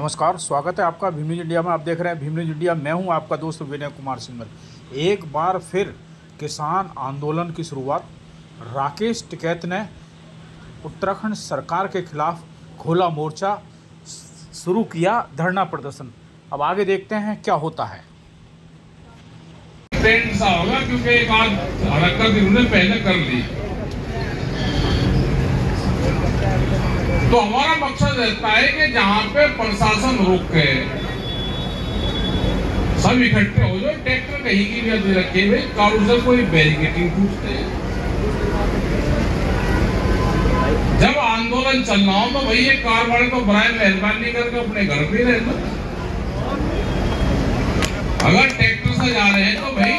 नमस्कार, स्वागत है आपका भीम न्यूज इंडिया में। आप देख रहे हैं भीम न्यूज इंडिया। मैं हूं आपका दोस्त विनय कुमार सिंघल। एक बार फिर किसान आंदोलन की शुरुआत राकेश टिकैत ने उत्तराखंड सरकार के खिलाफ खोला मोर्चा, शुरू किया धरना प्रदर्शन। अब आगे देखते हैं क्या होता है। ट्रेंड सा होगा क्योंकि एक आध हरकत इन्होंने पहले कर ली। तो हमारा मकसद रहता है कि जहां पे प्रशासन रोके सब इकट्ठे हो जाए, ट्रैक्टर कहीं की भी रखे हुए कारों से कोई बैरिकेडिंग पूछते हैं। जब आंदोलन चलना हो तो भाई ये कार वाले तो बराए मेहरबानी करके अपने घर पे रहना। अगर ट्रैक्टर से जा रहे हैं तो भाई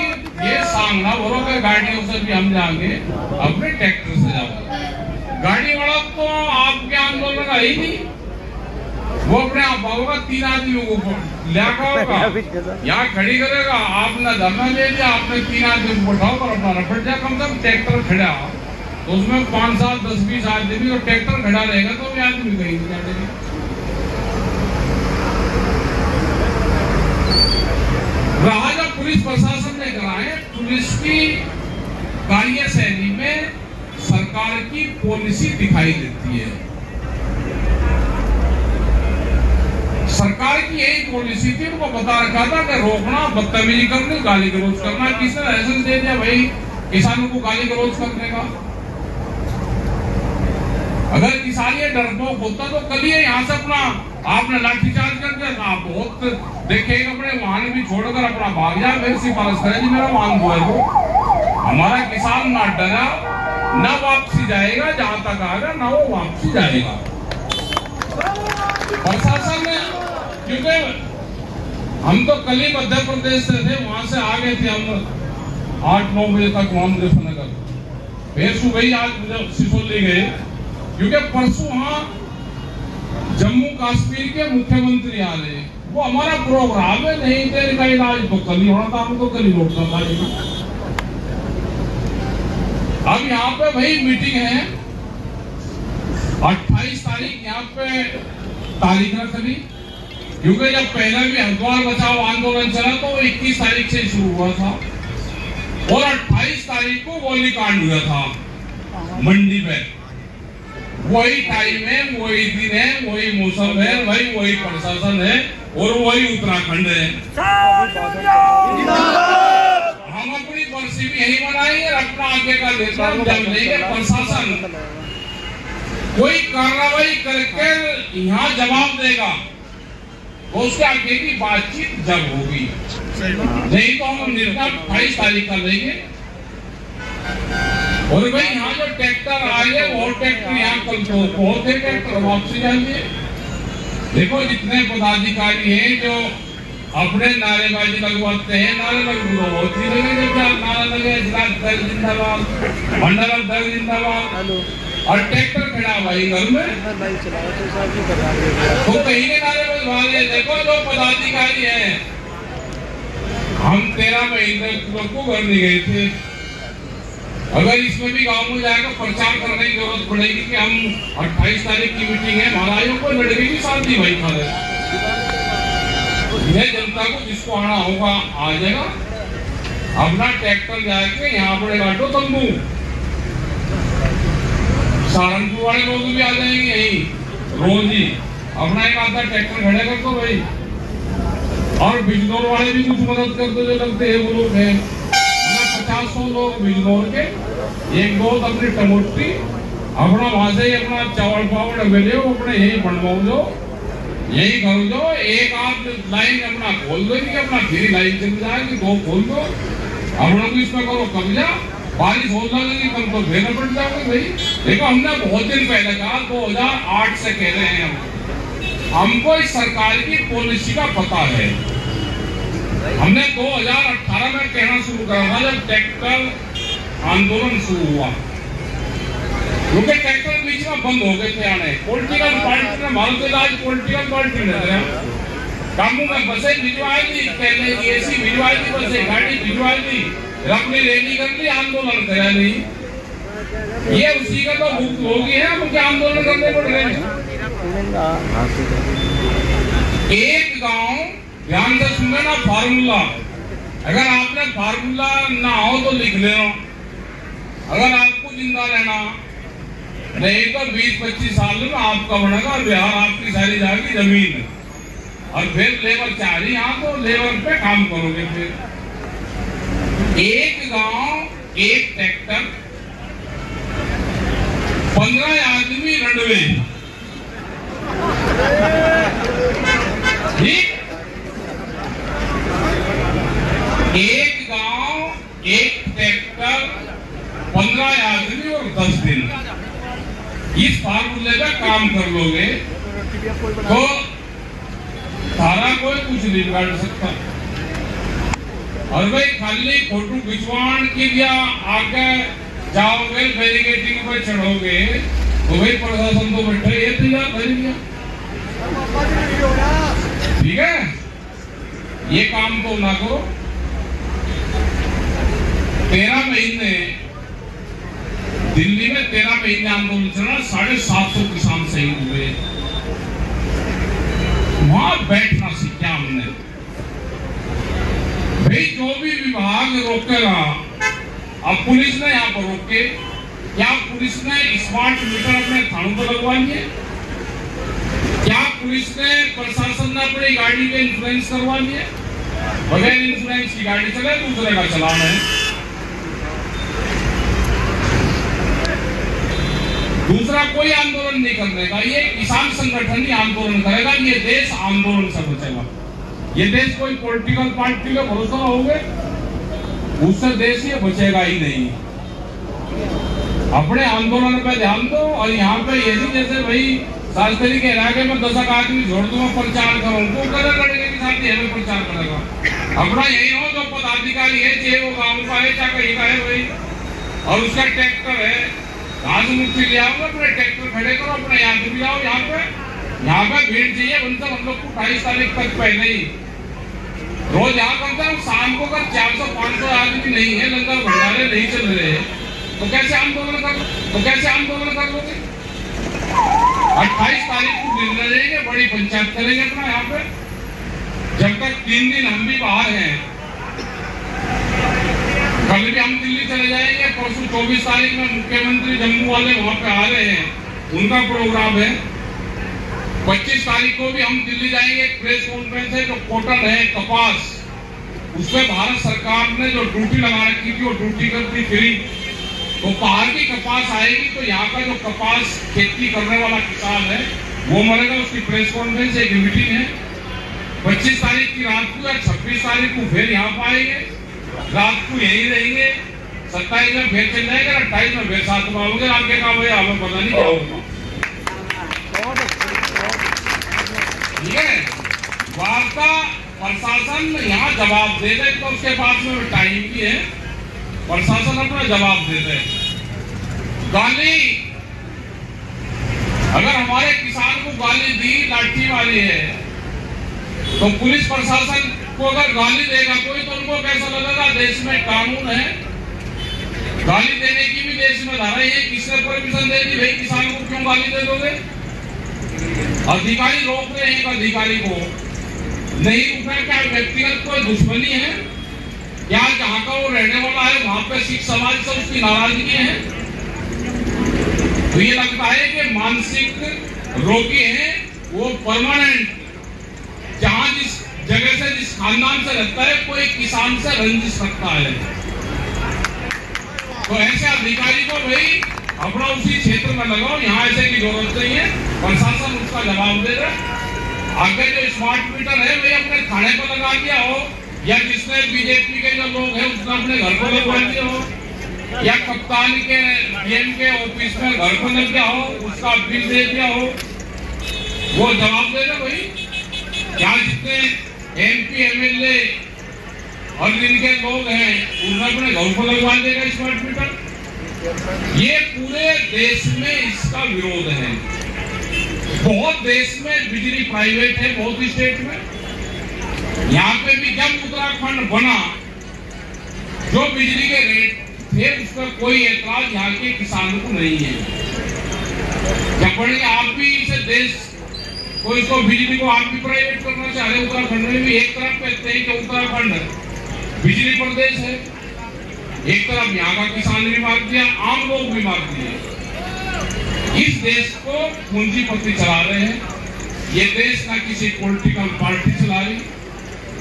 ये सामना बोलो कि गाड़ियों से भी हम जाएंगे, अपने ट्रैक्टर से जाओगे। गाड़ी वाला तो आपके आंदोलन आई नहीं, वो अपने आप होगा, 3 आदमियों को लेकर होगा, यहाँ खड़ी करेगा। आपने धरना दे दिया, आपने 3 आदमी को उठाओ और अपना रफट जाए। कम से कम ट्रैक्टर खड़ा तो उसमें 5, 7, 10, 20 आदमी, और ट्रैक्टर खड़ा रहेगा तो भी आदमी कहीं नहीं जाएंगे। रहा जब पुलिस प्रशासन ने कराए, पुलिस की कार्यशैली में सरकार की पॉलिसी दिखाई देती है। सरकार की यही पॉलिसी थी, उनको बता रखा था कि रोकना, बदतमीजी करनी, गाली गलौज करना। किसने लाइसेंस दे दिया भाई किसानों को गाली गलौज करने का? अगर किसान ये डरपोक होता तो कल ये यहाँ से अपना आपने लाठीचार्ज कर दिया। आप बहुत देखेगा अपने वाहन भी छोड़कर अपना भाग जाए, मेरी सिफारिश करे जी मेरा वाहन जो है वो। हमारा किसान ना डरा, ना वापसी जाएगा, जहां तक आएगा ना वो वापसी जाएगा। प्रशासन ने, क्योंकि हम तो कल ही मध्य प्रदेश से थे, वहां से आ गए थे हम 8-9 बजे तक वहां मुजफ्फरनगर। फिर सुबह ही आज सिसोली गए, क्योंकि परसों वहां जम्मू कश्मीर के मुख्यमंत्री आ रहे। वो हमारा प्रोग्राम है, नहीं देने का इलाज तो कल ही होना था, हमको कल ही रोकना था। अब यहाँ पे भाई मीटिंग है 28 तारीख, यहाँ पे तारीख रख ली, क्योंकि जब पहले भी हरिद्वार बचाओ आंदोलन चला तो 21 तारीख से शुरू हुआ था, और 28 तारीख को गोलीकांड हुआ था मंडी पे। वही टाइम है, वही दिन है, वही मौसम है भाई, वही प्रशासन है और वही उत्तराखंड है। हम अपनी बरसी भी यही मनाएंगे, अपना आगे का निर्णय जब लेंगे। प्रशासन कोई कार्रवाई करके यहाँ जवाब देगा तो उसके आगे की बातचीत जब होगी, नहीं तो हम निर्णय 28 तारीख का लेंगे। और भाई यहाँ जो ट्रैक्टर आए वो ट्रैक्टर यहाँ कल तो बहुत है, ट्रैक्टर वापसी जाएंगे। देखो जितने पदाधिकारी हैं जो अपने नारेबाजी लगवाते हैं, नारे होती लगे, नारा लगे जिंदाबाद, मंडल दल जिंदाबाद, और ट्रैक्टर खड़ा भाई घर में तो कहीं के नारे बजवा रहे। देखो जो पदाधिकारी हैं, हम 13 महीने को घर नहीं गए थे। अगर इसमें भी गांव में जाएगा प्रचार करने की जरूरत पड़ेगी कि हम 28 तारीख की मीटिंग है, महाराजों को लड़के की शांति भाई खा रहे। जनता को जिसको आना होगा आ जाएगा, अपना ट्रैक्टर जाके यहाँ पड़ेगा ऑटो तंबू। सहारनपुर वाले लोग भी आ जाएंगे यही रोज ही, अपना एक आधा ट्रैक्टर खड़े कर दो भाई, और बिजनौर वाले भी कुछ मदद कर दो जो लगते हैं वो लोग हैं 50-100 लोग बिजनौर के, 1-2 अपनी टमोटी, अपना वहां से अपना चावल पावड़ मिले अपने यही बनवाओ जो, यही करो जो। एक आध लाइन अपना खोल दो, अपना फिर लाइन चल जाएगी, 2 खोल दो, अपना को इसमें करो कब्जा। बारिश हो जाएगी कल तो फिर पड़ जाओगे भाई। देखो हमने बहुत दिन पहले कहा, 2008 से कह रहे हैं हमको इस सरकार की पॉलिसी का पता है। हमने 2018 में कहना शुरू करा था जब ट्रैक्टर आंदोलन शुरू हुआ, क्योंकि ट्रैक्टर बीच में बंद हो गए थे आने। पॉलिटिकल पार्टी ने भारत आज पॉलिटिकल पार्टी ने कामों में बसें भिजवाई थी, पहले एसी भिजवाई थी, बसें गाड़ी भिजवाई थी, अपनी रैली कर ली, आंदोलन करा नहीं। ये उसी का तो भुगत होगी है, मुझे आंदोलन करने पड़ रहे हैं। एक गांव, ध्यान से सुनना ना, फार्मूला, अगर आपने फार्मूला ना हो तो लिख लेना। अगर आपको जिंदा रहना नहीं तो 20-25 साल में आपका बनेगा बिहार, आपकी सारी जाएगी जमीन, और फिर लेबर चाह रही यहाँ तो लेबर पे काम करोगे। फिर एक गांव एक ट्रैक्टर, 15 आदमी रनवे, ठीक। एक गांव एक ट्रैक्टर, 15 आदमी और 10 दिन, इस फार्मूले पे काम कर लोगे तो सारा कोई कुछ नहीं बिगाड़ सकता। और भाई खाली फोटो खिंचवाण की दिया आगे जाओगे, बैरिकेडिंग पे चढ़ोगे तो भाई प्रशासन तो बैठे ये दिया, ठीक है। ये काम तो ना करो। 13 महीने दिल्ली में 13 महीने आंदोलन चला, 750 किसान शहीद हुए। वहां बैठना सीखा हमने। भाई जो भी विभाग रोकेगा, अब पुलिस ने यहाँ पर रोके, क्या पुलिस ने स्मार्ट मीटर अपने थानों पर लगवा लिए? क्या पुलिस ने, प्रशासन ने अपनी गाड़ी के इंश्योरेंस करवा लिए? बगैर इंश्योरेंस की गाड़ी चले, दूसरे का चलान है। दूसरा कोई आंदोलन नहीं करने का, ये किसान संगठन ही आंदोलन करेगा। ये देश आंदोलन से बचेगा। ये देश कोई पॉलिटिकल पार्टी का भरोसा होगे, उससे देश ये बचेगा ही नहीं। अपने आंदोलन पे ध्यान दो। और यहाँ पे ये नहीं जैसे भाई शास्त्री के इलाके में 10 आदमी जोड़ दूंगा प्रचार करो, वो कदर लड़के के साथ हमें प्रचार करेगा। अपना यही हो जो पदाधिकारी है, चाहे वो गाँव का है चाहे कहीं का है भाई, और उसका ट्रैक्टर है, राजमुक्ति ले आओ, अपने ट्रैक्टर खड़े करो, अपने यहाँ भी आओ। यहाँ पे भीड़ चाहिए उनसे। हम लोग को 28 तारीख तक पहले ही रोज यहाँ करते हैं। शाम को अगर 400-500 आदमी नहीं है, लंगर भंडारे नहीं चल रहे हैं, तो कैसे आंदोलन कर लोगे? 28 तारीख को निर्णय लेंगे, बड़ी पंचायत करेंगे अपना यहाँ पे। जब तक 3 दिन हम भी बाहर हैं, कल भी हम दिल्ली चले जाएंगे। परसों 24 तारीख में मुख्यमंत्री जम्मू वाले वहां पे आ रहे हैं, उनका प्रोग्राम है। 25 तारीख को भी हम दिल्ली जाएंगे। एक प्रेस कॉन्फ्रेंस है, जो कोटन है कपास, उसमें भारत सरकार ने जो ड्यूटी लगा रखी थी वो ड्यूटी करती फ्री। तो बाहर की कपास आएगी तो यहाँ का जो कपास खेती करने वाला किसान है वो मरेगा। उसकी प्रेस कॉन्फ्रेंस, एक मीटिंग है 25 तारीख की रात को, या 26 तारीख को फिर यहाँ पे आएंगे, रात को यही रहेंगे। 27 में फिर चल जाएगा, 28 में फिर साथ में आओगे। आगे का भाई हमें पता नहीं क्या होगा, ठीक है। वार्ता प्रशासन यहाँ जवाब दे दे तो उसके पास में टाइम भी है, प्रशासन अपना जवाब दे दे। गाली, अगर हमारे किसान को गाली दी, लाठी मारी है, तो पुलिस प्रशासन को अगर गाली देगा कोई तो उनको कैसा लगेगा? देश में कानून है, गाली देने की भी देश में धारा है। किसने परमिशन दे दी? भाई किसान को क्यों गाली दे दोगे? अधिकारी रोक रहे हैं, एक अधिकारी को नहीं उठा। क्या व्यक्तिगत कोई दुश्मनी है? क्या जहां का वो रहने वाला है वहां पे सिख समाज से उसकी नाराजगी है? तो ये लगता है कि मानसिक रोगी है वो परमानेंट, जहां जिस जगह से, जिस खानदान से रहता है, कोई किसान से रंजिश रखता है, तो ऐसे अधिकारी को भाई अपना उसी क्षेत्र में लगाओ। यहाँ ऐसे की जरूरत नहीं है, प्रशासन उसका जवाब दे रहा। आगे जो स्मार्ट मीटर है वही अपने थाने पर लगा दिया हो, या जिसने बीजेपी के जो लोग हैं उसने अपने घर पर लगवा दिया हो, या कप्तान के डीएम के ऑफिस में घर पर लग गया हो, उसका बिल दे दिया हो, वो जवाब दे रहे भाई। क्या जितने एमपी एमएलए और जिनके लोग हैं उन्होंने अपने घर पर लगवा देगा स्मार्ट मीटर? ये पूरे देश में इसका विरोध है। बहुत देश में बिजली प्राइवेट है, बहुत स्टेट में। यहाँ पे भी जब उत्तराखंड बना, जो बिजली के रेट थे उस पर कोई एतराज यहाँ के किसानों को नहीं है। जब बड़ी आप भी इसे देश तो इसको बिजली को आप भी प्राइवेट करना चाह रहे हैं। उत्तराखंड में भी एक तरफ कहते हैं कि उत्तराखंड बिजली प्रदेश है, एक तरफ यहाँ का किसान भी मार दिया, आम लोग भी मार दिए। इस देश को पूंजीपति चला रहे हैं। ये देश ना किसी पॉलिटिकल पार्टी चला रही,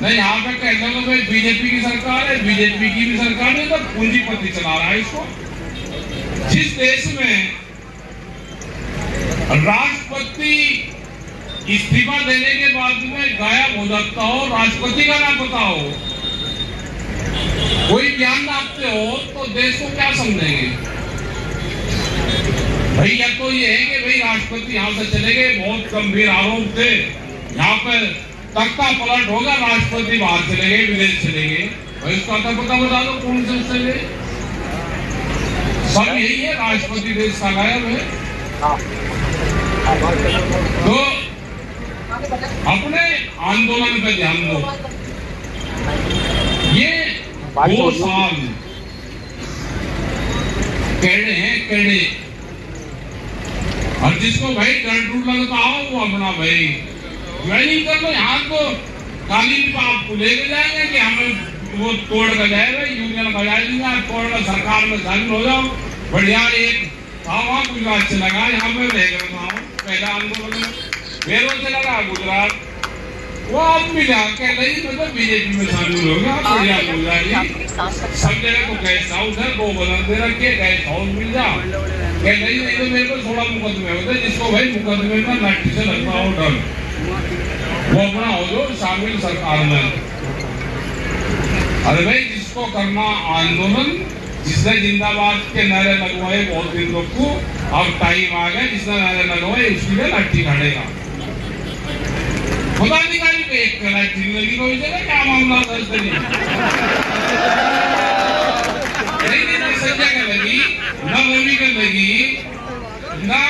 न यहाँ पे कहने लगे भाई बीजेपी की सरकार है, बीजेपी की भी सरकार है, तो पूंजीपति चला रहा है इसको। जिस देश में राष्ट्रपति इस्तीफा देने के बाद में गायब हो जाता हो, राष्ट्रपति का ना पता हो, कोई बयान रखते हो, तो देश को क्या समझेंगे भाई? या तो ये है कि भाई राष्ट्रपति यहाँ से चले गए, बहुत गंभीर आरोप थे, यहाँ पर तख्ता पलट होगा, राष्ट्रपति बाहर चले गए, विदेश चले गए, भाई उसका तो पता बता दो कौन से चले। सब यही है, राष्ट्रपति देश का गायब है। तो अपने आंदोलन पे ध्यान दो। ये 2 साल केड़े हैं, केड़े, और जिसको भाई डर टूट लगता हो वो अपना भाई ज्वाइनिंग कर लो। यहाँ तो कालीन पर आपको लेके जाएंगे कि हमें वो तोड़ कर जाएगा, यूनियन बजा देंगे, तोड़ कर सरकार में शामिल हो जाओ, बढ़िया एक वहाँ गुजरात से लगा, यहाँ पे रह रहा हूँ पहला आंदोलन में बेरों से लगा गुजरात, वो अब भी जाके नहीं मतलब बीजेपी में शामिल हो गया, बढ़िया हो जाएगी। सब जगह तो गेस्ट हाउस है, 2 बदल दे रखे, गेस्ट हाउस मिल जाओ, नहीं तो मेरे को थोड़ा मुकदमे होते, जिसको भाई मुकदमे में लाठी से लगता हो डर, वो अपना हो जो शामिल सरकार में। अरे भाई जिसको करना आंदोलन, जिसने जिंदाबाद के नारे लगवाए बहुत दिन लोग को, अब टाइम आ गया, जिसने नारे लगवाए उसकी भी लाठी खड़ेगा। पदाधिकारी को एक लाठी लगी कोई जगह, क्या मामला था इस तरह? नहीं ना संजय का लगी, ना रवि का लगी, ना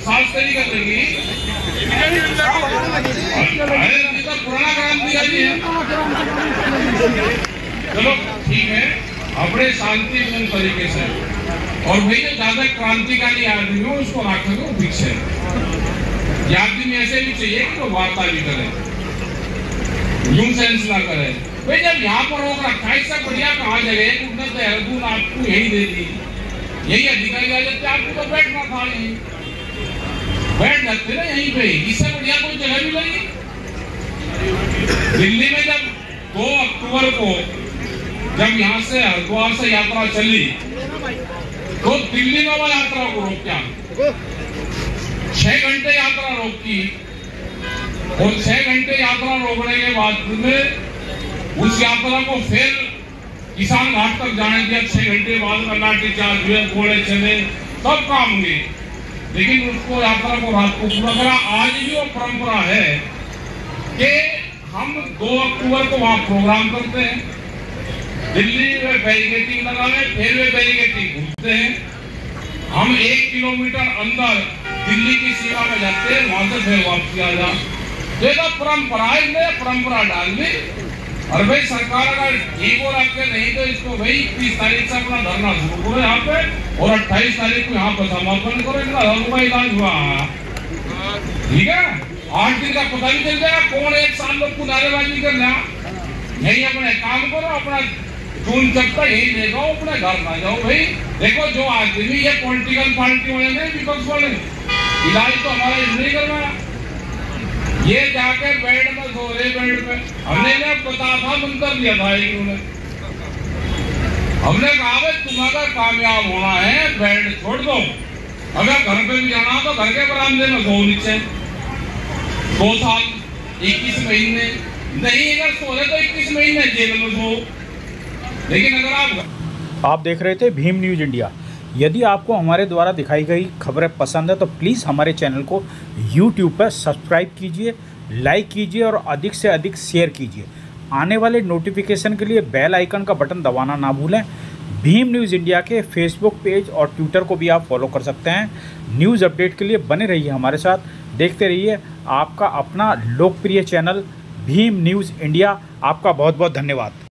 शास्त्री का लगी, अरे तो पुराना क्रांतिकारी है। चलो ठीक है, अपने शांतिपूर्ण तरीके से, और भाई जो ज्यादा क्रांतिकारी आदमी हो उसको रख दो पीछे। आदमी ऐसे भी चाहिए कि वो वार्ता भी करे, यूं सेंस ना करे। भाई जब यहाँ पर रोक रखा है, इससे बढ़िया कहाँ जगह उठना देहरादून आपको यही दे दी, यही अधिकारी आ जाते, आपको तो बैठना था, यही बैठ जाते ना यहीं पे, इससे बढ़िया कोई जगह भी नहीं। दिल्ली में जब 2 अक्टूबर को जब यहाँ से हरिद्वार से यात्रा चली, तो दिल्ली में वो यात्रा को रोका, 6 घंटे यात्रा रोकी, और 6 घंटे यात्रा रोकने के बाद में उस यात्रा को फिर किसान घाट तक जाने दिया। 6 घंटे बाद में लाठी चार्ज हुए, घोड़े चले, सब काम हुए, लेकिन उसको यात्रा को रात को पूरा करा। आज भी वो परंपरा है कि हम 2 अक्टूबर को वहां प्रोग्राम करते हैं, दिल्ली में बैरिकेडिंग लगावे, फिर वे बैरिकेडिंग घूमते हैं, हम 1 किलोमीटर अंदर दिल्ली की सीमा में जाते हैं, वहां से फिर वापसी आ जा। तो परंपरा है, परंपरा डाल दी। और भाई सरकार अगर ठीक हो रखे नहीं तो इसको भाई 30 तारीख से अपना धरना शुरू करो यहाँ पे, और 28 तारीख को यहाँ पर समापन करो, इनका का इलाज हुआ, ठीक है। 8 दिन का पता नहीं चल जाएगा कौन 1 साल लोग को नारेबाजी करना। यही अपने काम करो, अपना जून तक यही देखो, अपने घर ना जाओ। भाई देखो जो आदमी ये पॉलिटिकल पार्टी वाले नहीं, विपक्ष वाले, इलाज तो हमारा नहीं करवाया, ये जाके बेड में सो रहे, बेड में हमने ना पता था, मंत्र दिया था इन्होंने, हमने कहा भाई तुम अगर कामयाब होना है बेड छोड़ दो, अगर घर पे भी जाना तो घर के बरामदे में सो नीचे। 2 साल 21 महीने नहीं, अगर सो रहे तो 21 महीने जेल में सो। लेकिन अगर आप देख रहे थे भीम न्यूज़ इंडिया। यदि आपको हमारे द्वारा दिखाई गई खबरें पसंद है तो प्लीज़ हमारे चैनल को YouTube पर सब्सक्राइब कीजिए, लाइक कीजिए और अधिक से अधिक शेयर कीजिए। आने वाले नोटिफिकेशन के लिए बेल आइकन का बटन दबाना ना भूलें। भीम न्यूज़ इंडिया के फेसबुक पेज और ट्विटर को भी आप फॉलो कर सकते हैं। न्यूज़ अपडेट के लिए बने रहिए हमारे साथ, देखते रहिए आपका अपना लोकप्रिय चैनल भीम न्यूज़ इंडिया। आपका बहुत बहुत धन्यवाद।